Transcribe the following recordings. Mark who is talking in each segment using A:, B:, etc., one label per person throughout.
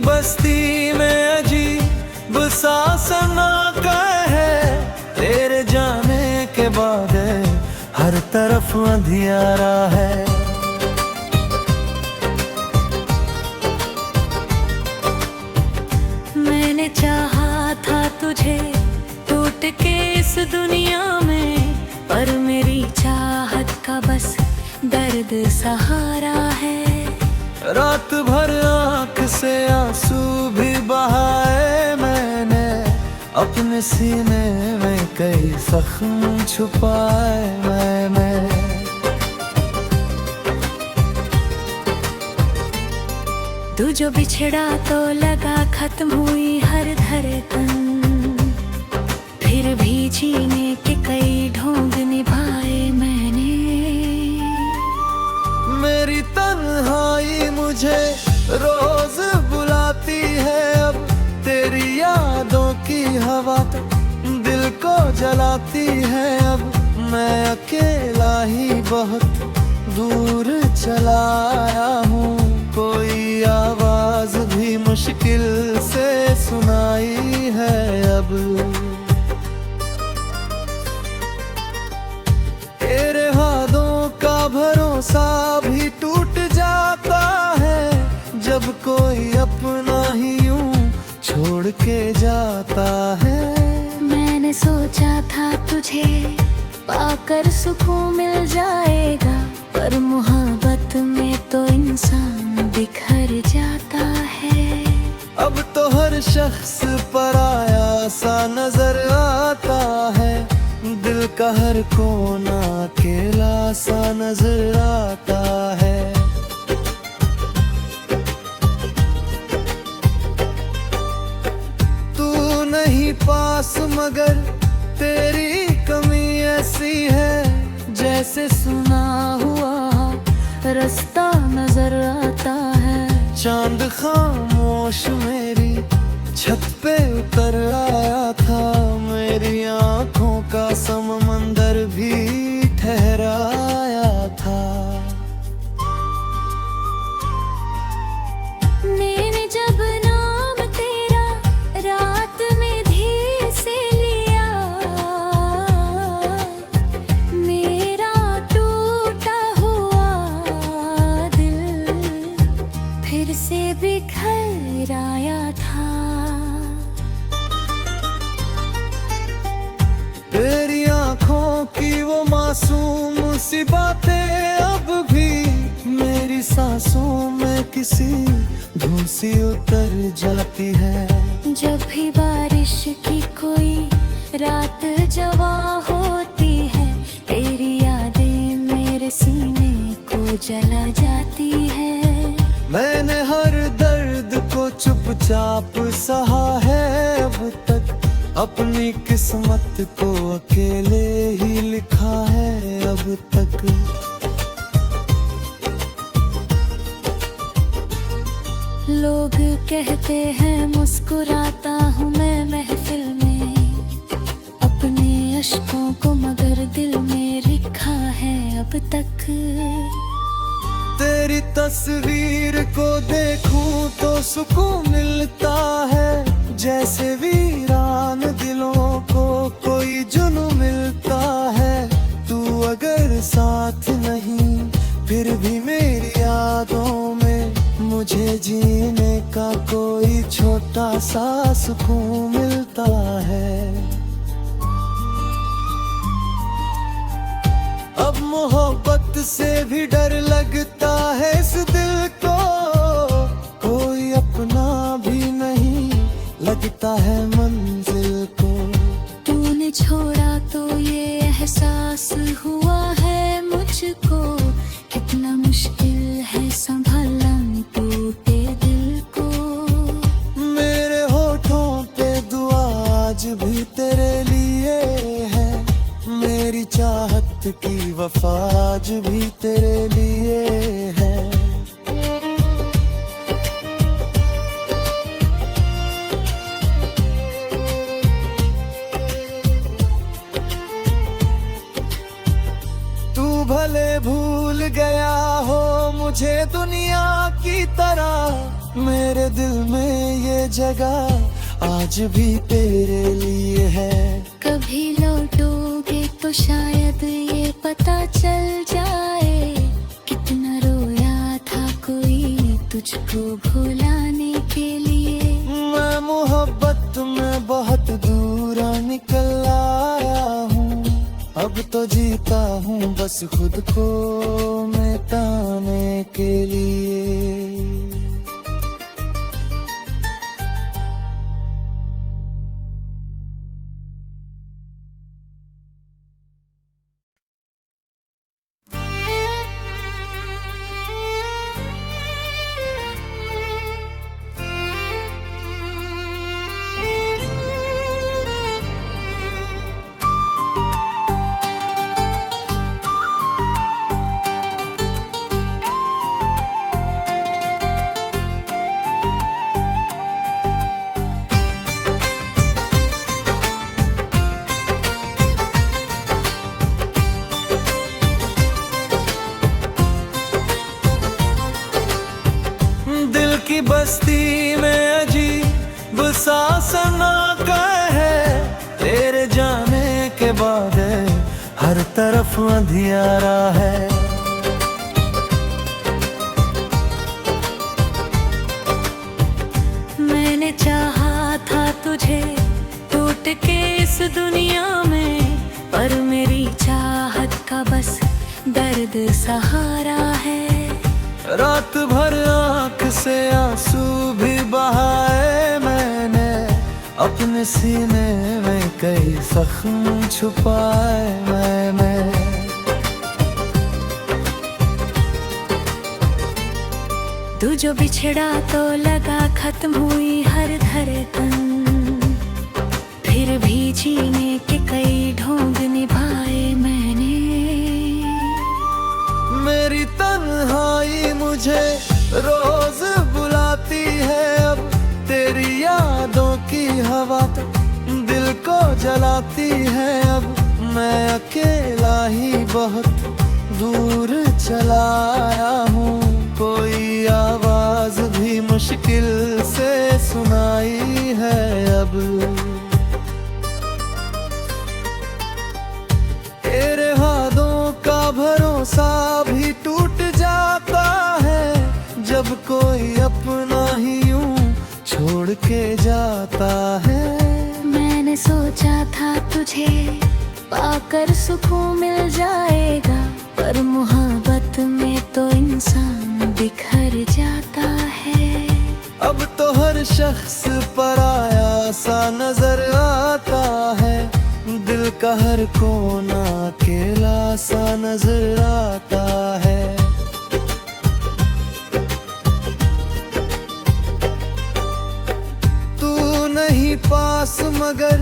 A: बस्ती में अजीब सा सन्नाटा है, तेरे जाने के बाद हर तरफ अंधियारा है।
B: मैंने चाहा था तुझे टूट के इस दुनिया में, पर मेरी चाहत का बस दर्द सहारा है।
A: रात भर आँख से आंसू भी बहाए मैंने, अपने सीने में कई जख्म छुपाए मैंने।
B: तू जो बिछड़ा तो लगा खत्म हुई हर धड़कन, फिर भी जीने के कई ढोंग निभाए मैंने।
A: मेरी तन्हाई मुझे रोज बुलाती है, अब तेरी यादों की हवा तो दिल को जलाती है। अब मैं अकेला ही बहुत दूर चला आया हूँ, कोई आवाज भी मुश्किल से सुनाई है अब। तेरे वादों का भरोसा भी टूट जाता है, जब कोई अपना ही यूं छोड़ के जाता है।
B: मैंने सोचा था तुझे पाकर सुकून मिल जाएगा, पर मोहब्बत में तो इंसान बिखर जाता है।
A: अब तो हर शख्स पराया सा नजर आता है, दिल का हर कोना अकेला सा नजर आता है। तू नहीं पास मगर तेरी कमी ऐसी है, जैसे सुना हुआ रास्ता नजर आता है। चांद खामोश मेरी छत पे उतर आया था, मेरी आंखों का समंदर भी ठहराया था।
B: मैंने जब नाम तेरा रात में धीरे से लिया, मेरा टूटा हुआ दिल फिर से बिखर आया था।
A: तेरी आंखों की वो मासूम सी बातें अब भी मेरी सांसों में किसी धुन सी उतर जाती है।
B: जब भी बारिश की कोई रात जवा होती है, तेरी यादें मेरे सीने को जला जाती है।
A: मैंने हर दर्द को चुपचाप सहा है अब तक, अपनी किस्मत को अकेले ही लिखा है अब तक।
B: लोग कहते हैं मुस्कुराता हूँ मैं महफिल में, अपने अश्कों को मगर दिल में लिखा है अब तक।
A: तेरी तस्वीर को देखूं तो सुकून मिलता है, जैसे वीरान दिलों को कोई जुनून मिलता है। तू अगर साथ नहीं फिर भी मेरी यादों में मुझे जीने का कोई छोटा सा सुकून मिलता है। अब मोहब्बत से भी डर लगता है इस दिल को, कोई अपना भी नहीं लगता है मंजिल को।
B: तूने छोड़ा तो ये एहसास हुआ है मुझको, कितना मुश्किल है संभालना टूटे दिल को।
A: मेरे होठों पे दुआ आज भी तेरे लिए है, मेरी चाहत की वफा आज भी तेरे लिए है। तू भले भूल गया हो मुझे दुनिया की तरह, मेरे दिल में ये जगह आज भी तेरे लिए है।
B: कभी लौटोगे तो शायद ये पता चल जाए, कितना रोया था कोई तुझको भुलाने के लिए।
A: मैं मोहब्बत में बहुत दूर निकल आया हूँ, अब तो जीता हूँ बस खुद को मिटाने के लिए। की बस्ती में अजीब सा सन्नाटा है, तेरे जाने के बाद हर तरफ अंधियारा है।
B: मैंने चाहा था तुझे टूट के इस दुनिया में, पर मेरी चाहत का बस दर्द सहारा है।
A: रात भर आँख से आंसू भी बहाए मैंने, अपने सीने में कई जख्म छुपाए मैंने।
B: तू जो बिछड़ा तो लगा खत्म हुई हर धड़कन, फिर भी जीने के कई ढोंग निभाए मैंने।
A: मेरी तन्हाई मुझे रोज बुलाती है, अब तेरी यादों की हवा दिल को जलाती है। अब मैं अकेला ही बहुत दूर चला आया हूँ, कोई आवाज भी मुश्किल से सुनाई है अब। तेरे वादों का भरोसा भी टूट जाता है, जब कोई अपना ही यूं छोड़ के जाता है।
B: मैंने सोचा था तुझे पाकर सुकून मिल जाएगा, पर मोहब्बत में तो इंसान बिखर जाता है।
A: अब तो हर शख्स पराया सा नजर आता है, दिल का हर कोना अकेला सा नजर आता है। तू नहीं पास मगर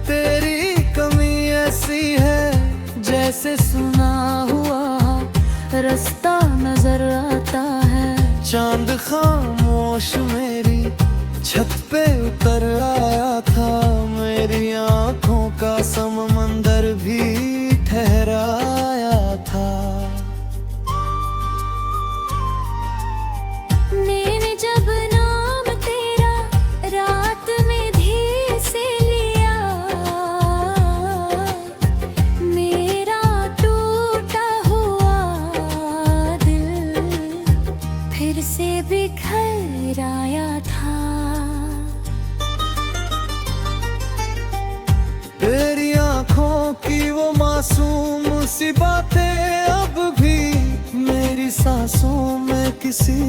A: तेरी कमी ऐसी है, जैसे सुना हुआ रास्ता नजर आता है। चांद खामोश मेरी छत पे उतर आया था, मेरी आंखों का समंदर भी ठहराया था।
B: मैंने जब नाम तेरा रात में धीरे से लिया, मेरा टूटा हुआ दिल फिर से बिखर आया था।
A: तेरी आंखों की वो मासूम सी बातें अब भी मेरी सांसों में किसी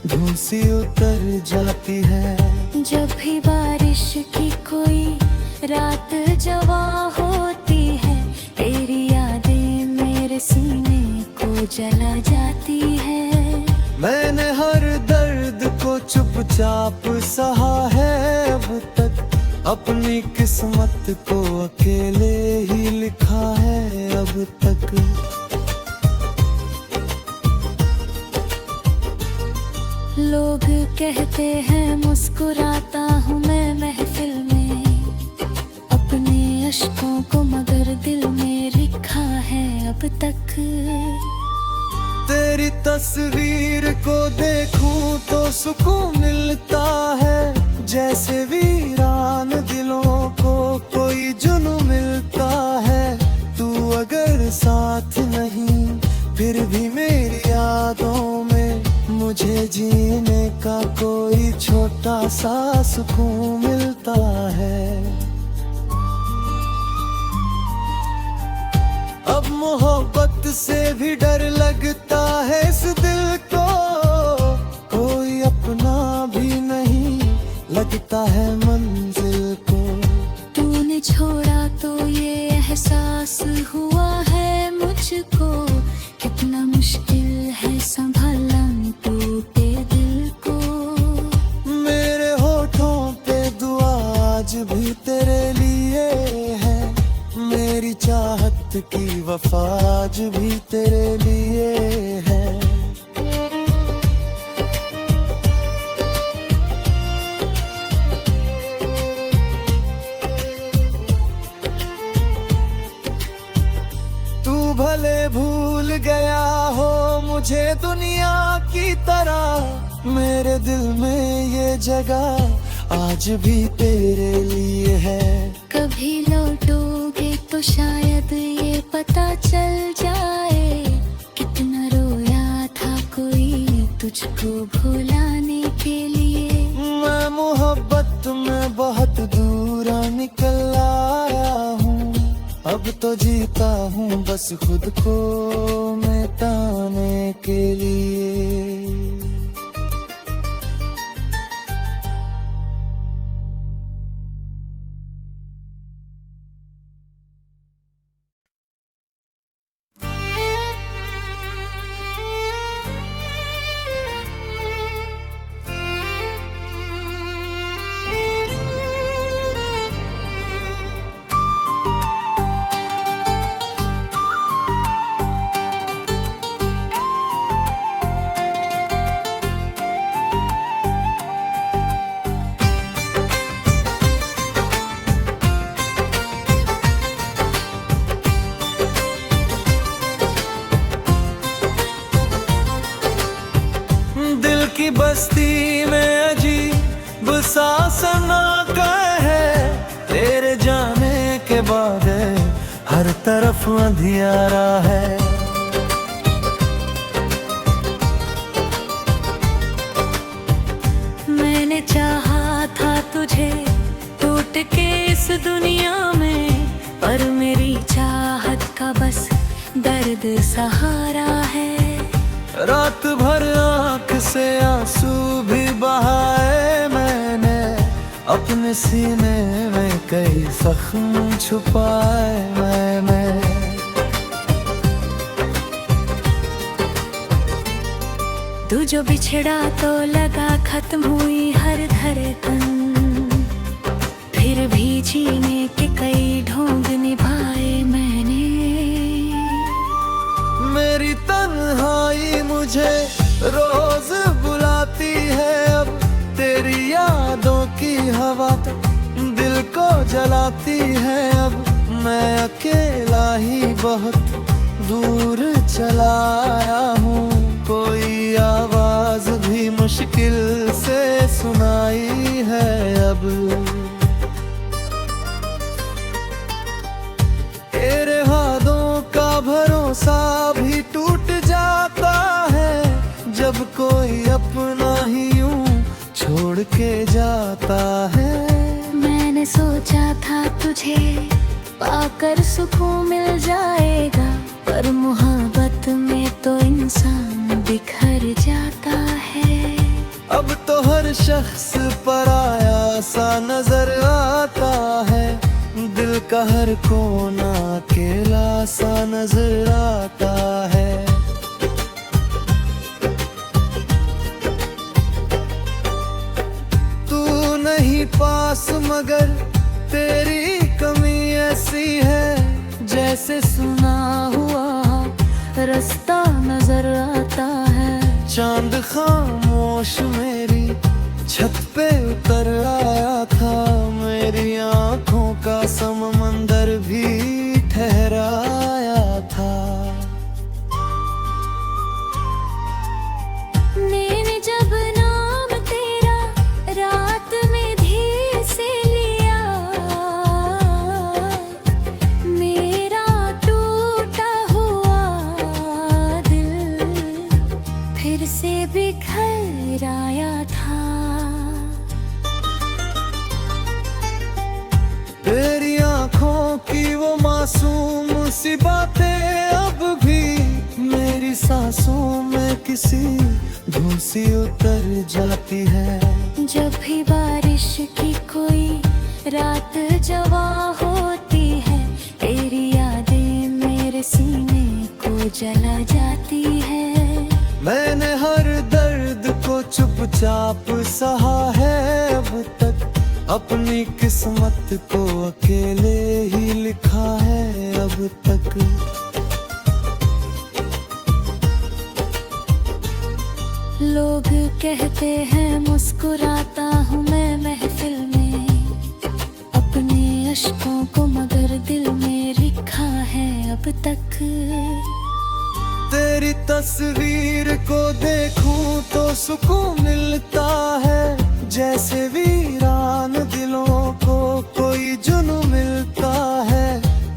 A: धुन सी उतर जाती है।
B: जब भी बारिश की कोई रात जवा होती है, तेरी यादें मेरे सीने को जला जाती है।
A: मैंने हर दर्द को चुपचाप सहा है अब तक, अपनी किस्मत को अकेले ही लिखा है अब तक।
B: लोग कहते हैं मुस्कुराता हूँ मैं महफिल में, अपने अश्कों को मगर दिल में लिखा है अब तक।
A: तेरी तस्वीर को देखूं तो सुकून मिलता है, जैसे वीरान दिलों को कोई जुनून मिलता है। तू अगर साथ नहीं फिर भी मेरी यादों में मुझे जीने का कोई छोटा सा सुकून मिलता है। अब मोहब्बत से भी डर लगता है इस दिल को, कोई अपना भी नहीं लगता है मंजिल को।
B: तूने छोड़ा तो ये एहसास हुआ है मुझको, कितना मुश्किल है संभालना टूटे दिल को।
A: मेरे होठों पे दुआ आज भी तेरे लिए है, मेरी चाहत की वफा आज भी तेरे लिए है। तू भले भूल गया हो मुझे दुनिया की तरह, मेरे दिल में ये जगह आज भी तेरे लिए है।
B: कभी लौटोगे तो शायद ये पता चल जाए, कितना रोया था कोई तुझको भुलाने के लिए।
A: मैं मोहब्बत में बहुत दूर निकल आया हूँ, अब तो जीता हूँ बस खुद को मिटाने के लिए। की बस्ती में अजीब सा सन्नाटा है, तेरे जाने के बाद हर तरफ अंधियारा है।
B: मैंने चाहा था तुझे टूट के इस दुनिया में, पर मेरी चाहत का बस दर्द सहारा है।
A: रात भर आँख से आंसू भी बहाए मैंने, अपने सीने में कई जख्म छुपाए मैंने।
B: तू जो बिछड़ा तो लगा खत्म हुई हर धड़कन, फिर भी जीने के कई ढोंग निभाए मैंने।
A: मेरी तन्हाई मुझे रोज बुलाती है, अब तेरी यादों की हवा तो दिल को जलाती है। अब मैं अकेला ही बहुत दूर चला आया हूँ, कोई आवाज भी मुश्किल से सुनाई है अब। तेरे हाथों का भरोसा भी टूट जाता है, जब कोई अपना ही यूं छोड़ के जाता है।
B: मैंने सोचा था तुझे पाकर सुकून मिल जाएगा, पर मोहब्बत में तो इंसान बिखर जाता है।
A: अब तो हर शख्स पराया सा नजर आता है, दिल का हर कोना अकेला सा नजर आता है। तू नहीं पास मगर तेरी कमी ऐसी है, जैसे सुना हुआ रास्ता नजर आता है। चांद खामोश मेरी छत पे उतर आया था, मेरी आंखों का समंदर भी ठहराया था।
B: से बिखर आया था।
A: तेरी आंखों की वो मासूम सी बातें अब भी मेरी सांसों में किसी धुन सी उतर जाती है।
B: जब भी बारिश की कोई रात जवा होती है, तेरी यादें मेरे सीने को जला जाती है।
A: मैंने हर दर्द को चुपचाप सहा है अब तक, अपनी किस्मत को अकेले ही लिखा है अब तक।
B: लोग कहते हैं मुस्कुराता हूँ मैं महफिल में, अपने अश्कों को मगर दिल में लिखा है अब तक।
A: तेरी तस्वीर को देखूं तो सुकून मिलता है, जैसे वीरान दिलों को कोई जुनून मिलता है।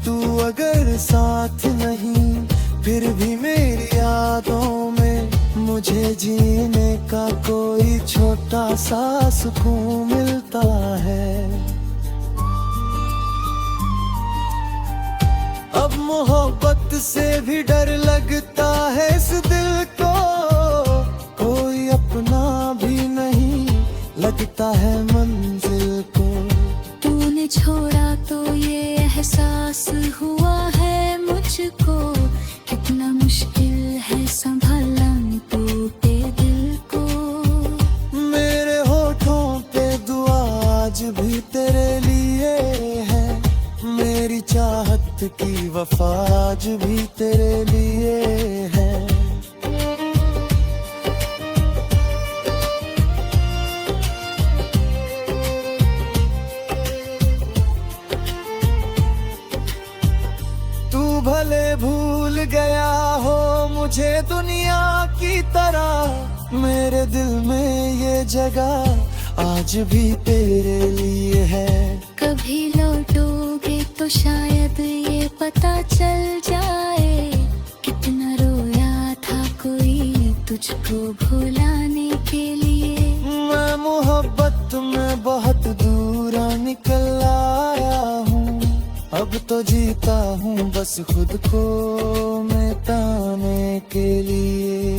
A: तू अगर साथ नहीं फिर भी मेरी यादों में मुझे जीने का कोई छोटा सा सुकून मिलता है। अब मोहब्बत से भी डर लगता है इस दिल को, कोई अपना भी नहीं लगता है मंजिल को।
B: तूने छोड़ा तो ये एहसास हुआ है मुझको, कितना मुश्किल है संभालना टूटे दिल को।
A: मेरे होठों पे दुआ आज भी तेरे लिए है, मेरी चाहत की वफा आज भी तेरे लिए है। तू भले भूल गया हो मुझे दुनिया की तरह, मेरे दिल में ये जगह आज भी तेरे लिए है।
B: कभी लौटोगे तो शायद ये पता चल जाए, कितना रोया था कोई तुझको भुलाने के लिए।
A: मैं मोहब्बत में बहुत दूर निकल आया हूँ, अब तो जीता हूँ बस खुद को मिटाने के लिए।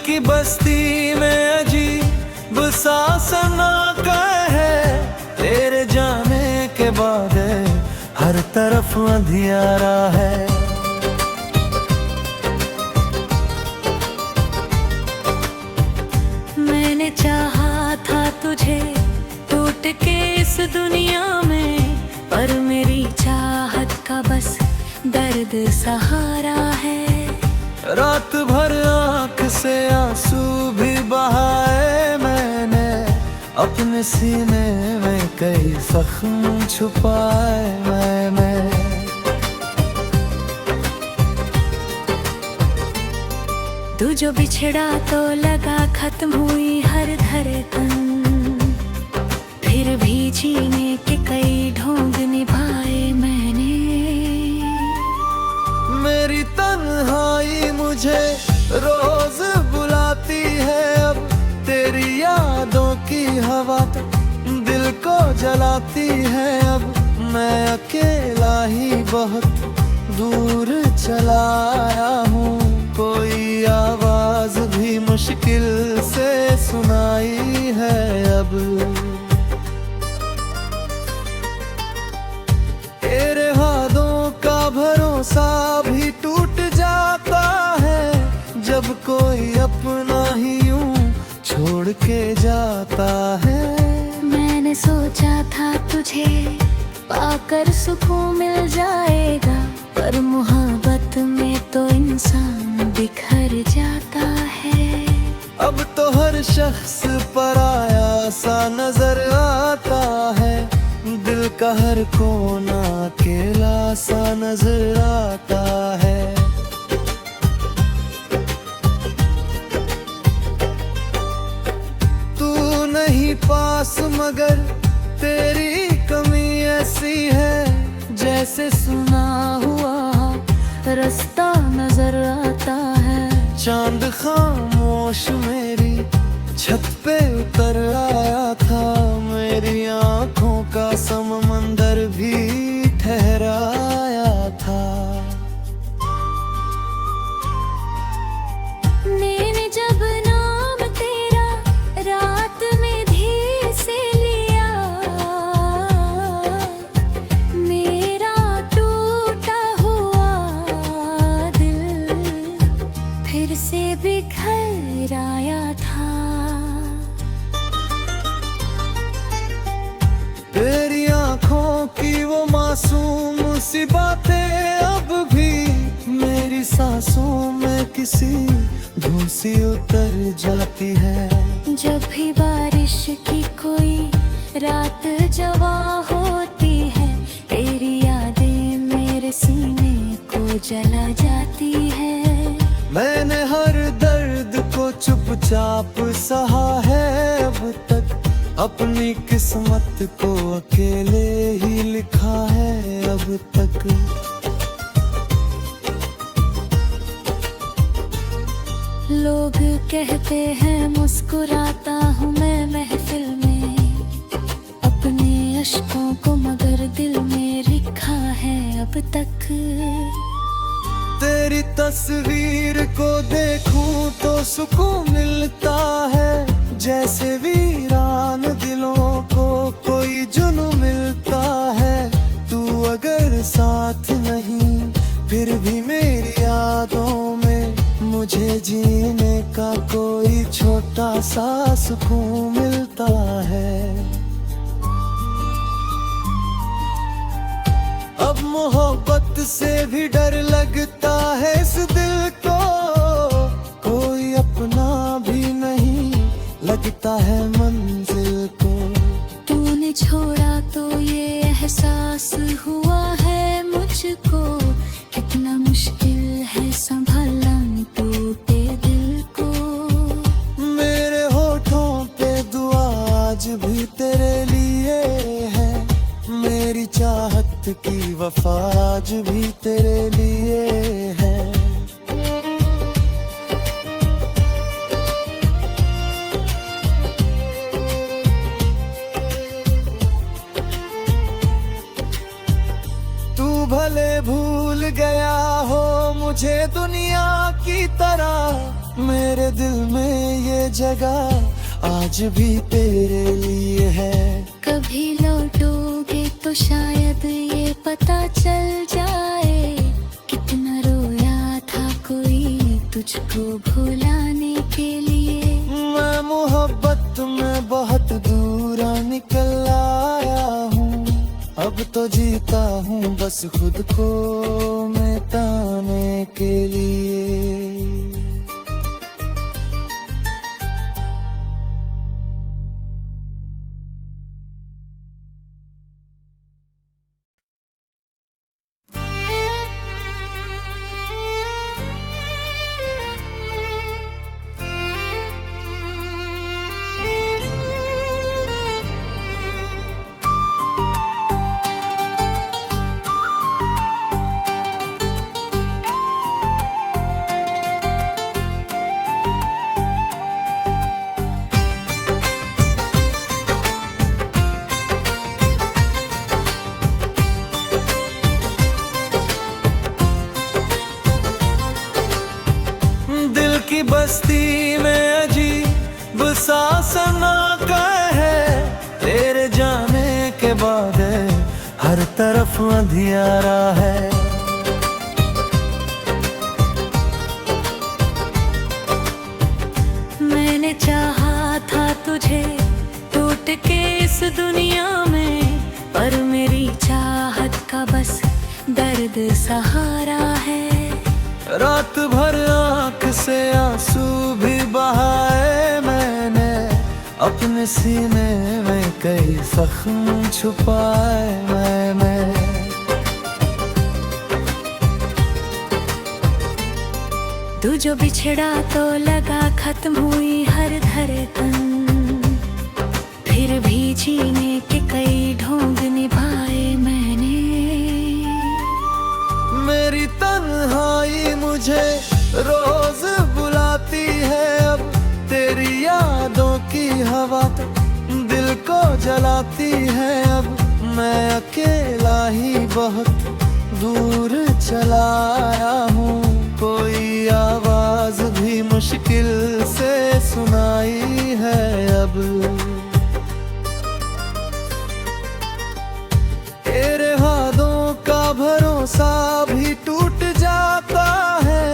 A: की बस्ती में अजीब सा सन्नाटा है, तेरे जाने के बाद हर तरफ अंधियारा है।
B: मैंने चाहा था तुझे टूट के इस दुनिया में, पर मेरी चाहत का बस दर्द सहारा है।
A: रात भर आँख से आंसू भी बहाए मैंने, अपने सीने में कई जख्म छुपाए मैंने।
B: तू जो बिछड़ा तो लगा खत्म हुई हर धड़कन, फिर भी जीने के कई ढोंग निभाए मैंने।
A: मेरी तन्हाई मुझे रोज बुलाती है, अब तेरी यादों की हवा तो दिल को जलाती है। अब मैं अकेला ही बहुत दूर चला आया हूँ, कोई आवाज भी मुश्किल से सुनाई है अब। तेरे वादों का भरोसा भी टूट जाता है, जब कोई अपना के जाता है।
B: मैंने सोचा था तुझे पाकर सुकून मिल जाएगा, पर मोहब्बत में तो इंसान बिखर जाता है।
A: अब तो हर शख्स पराया सा नजर आता है, दिल का हर कोना अकेला सा नजर आता है। तू नहीं पास मगर तेरी कमी ऐसी है, जैसे सुना हुआ रास्ता नजर आता है। चांद खामोश मेरी छत पे उतर आया था, मेरी आंखों का समंदर भी ठहराया था।
B: मैंने जब नाम तेरा रात में धीरे से लिया, मेरा टूटा हुआ दिल फिर से बिखर आया था।
A: तेरी आंखों की वो मासूम सी बातें अब भी मेरी सांसों में किसी धुन सी उतर जाती है।
B: जब भी बारिश की कोई रात जवा होती है, तेरी यादें मेरे सीने को जला जाती है।
A: मैंने हर दर्द को चुपचाप सहा है अब तक, अपनी किस्मत को अकेले ही लिखा है अब तक।
B: लोग कहते हैं मुस्कुराता हूँ मैं महफिल में, अपने अश्कों को मगर दिल में लिखा है अब तक।
A: तेरी तस्वीर को देखूं तो सुकून मिलता है, जैसे वीरान दिलों को कोई जुनून मिलता है। तू अगर साथ नहीं फिर भी मेरी यादों में मुझे जीने का कोई छोटा सा सुकून मिलता है। अब मोहब्बत से भी डर लगता है इस दिल को, कोई अपना भी नहीं लगता है मंजिल को।
B: तूने छोड़ा तो ये एहसास हुआ है मुझको, कितना मुश्किल है संभालना टूटे दिल को।
A: मेरे होठों पे दुआ आज भी तेरे लिए है, मेरी चाहत की वफा आज भी तेरे लिए है। तू भले भूल गया हो मुझे दुनिया की तरह, मेरे दिल में ये जगह आज भी तेरे लिए है।
B: कभी लौटोगे तो शायद ये पता चल जाए, कितना रोया था कोई तुझको भुलाने के लिए।
A: मैं मोहब्बत में बहुत दूर निकल आया हूँ, अब तो जीता हूँ बस खुद को मिटाने के लिए। की बस्ती में अजीब सा सन्नाटा है, तेरे जाने के बाद हर तरफ अंधियारा है।
B: मैंने चाहा था याद सहारा है।
A: रात भर आंख से आंसू भी बहाए मैंने, अपने सीने में कई जख्म छुपाए मैंने।
B: तू जो बिछड़ा तो लगा खत्म हुई हर धड़कन, फिर भी जीने के कई ढोंग निभाए मैंने।
A: मेरी तन्हाई मुझे रोज बुलाती है, अब तेरी यादों की हवा दिल को जलाती है। अब मैं अकेला ही बहुत दूर चला आया हूँ, कोई आवाज भी मुश्किल से सुनाई है अब। तेरे वादों का भरोसा भी टूट जाता है,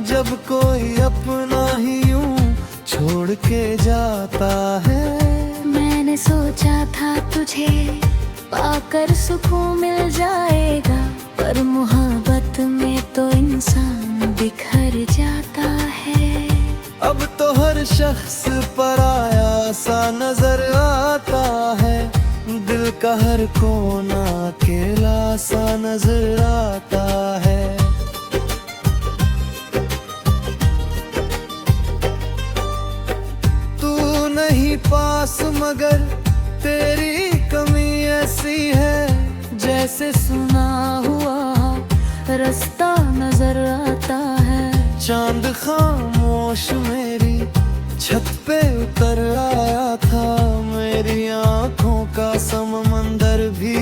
A: जब कोई अपना ही यूं छोड़ के जाता है।
B: मैंने सोचा था तुझे पाकर सुकून मिल जाएगा, पर मोहब्बत में तो इंसान बिखर जाता है।
A: अब तो हर शख्स पराया सा नजर आता है, दिल का हर कोना अकेला सा नजर आता है। तू नहीं पास मगर तेरी कमी ऐसी है, जैसे सुना हुआ रास्ता नजर आता है। चांद खामोश मेरी छत पे उतर आया था, मेरी आंखों का समंदर भी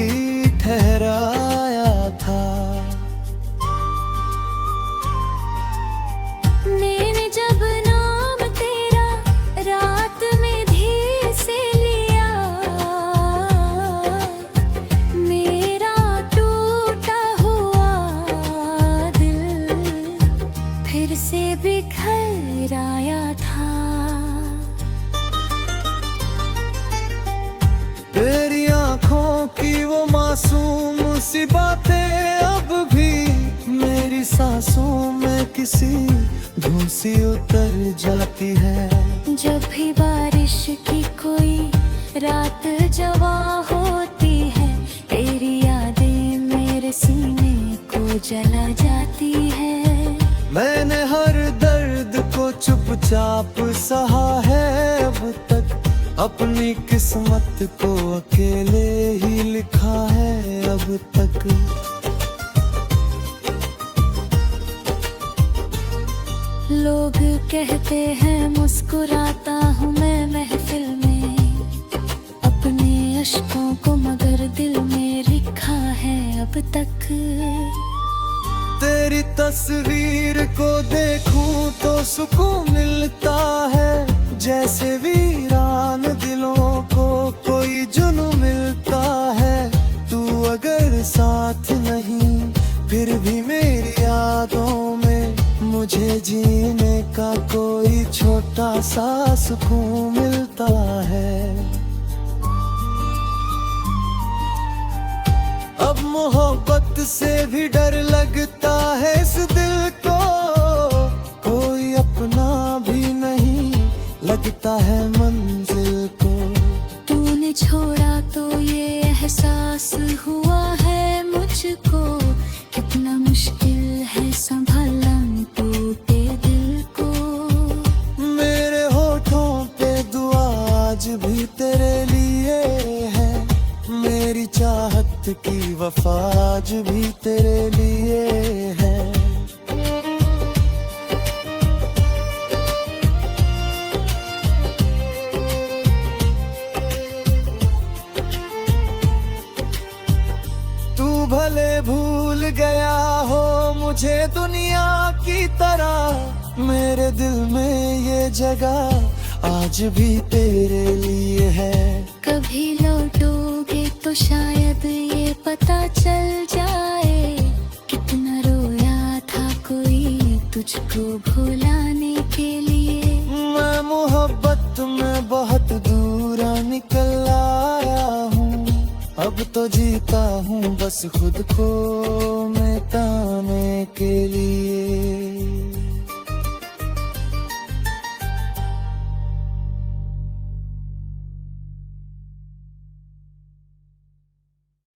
A: ठहराया था।
B: मैंने जब नाम तेरा रात में धीरे से लिया, मेरा टूटा हुआ दिल फिर से बिखर आया था।
A: तेरी आंखों की वो मासूम सी बातें अब भी मेरी सांसों में किसी धुन सी उतर जाती है।
B: जब भी बारिश की कोई रात जवा होती है, तेरी यादें मेरे सीने को जला जाती है।
A: मैंने हर दर्द को चुपचाप सहा है अब तक, अपनी किस्मत को अकेले ही लिखा है अब तक।
B: लोग कहते हैं मुस्कुराता हूँ मैं महफिल में, अपने अश्कों को मगर दिल में लिखा है अब तक।
A: तेरी तस्वीर को देखूं तो सुकून मिलता है, जैसे वीरान दिलों को कोई जुनून मिलता है। तू अगर साथ नहीं फिर भी मेरी यादों में मुझे जीने का कोई छोटा सा सुकून मिलता है। अब मोहब्बत से भी डर लगता है इस दिल को, कोई अपना भी नहीं लगता है मंजिल को।
B: तूने छोड़ा तो ये एहसास हुआ है मुझको, कितना मुश्किल है संभालना टूटे दिल को।
A: मेरे होठों पे दुआ आज भी तेरे लिए है, मेरी चाहत की वफा आज भी तेरे लिए है। तू भले भूल गया हो मुझे दुनिया की तरह, मेरे दिल में ये जगह आज भी तेरे लिए है।
B: कभी लौटोगे तो शायद ये पता चल जाए, कितना रोया था कोई तुझको भुलाने के लिए।
A: मैं मोहब्बत में बहुत दूर निकल आया हूँ, अब तो जीता हूँ बस खुद को मैं लौटाने के लिए।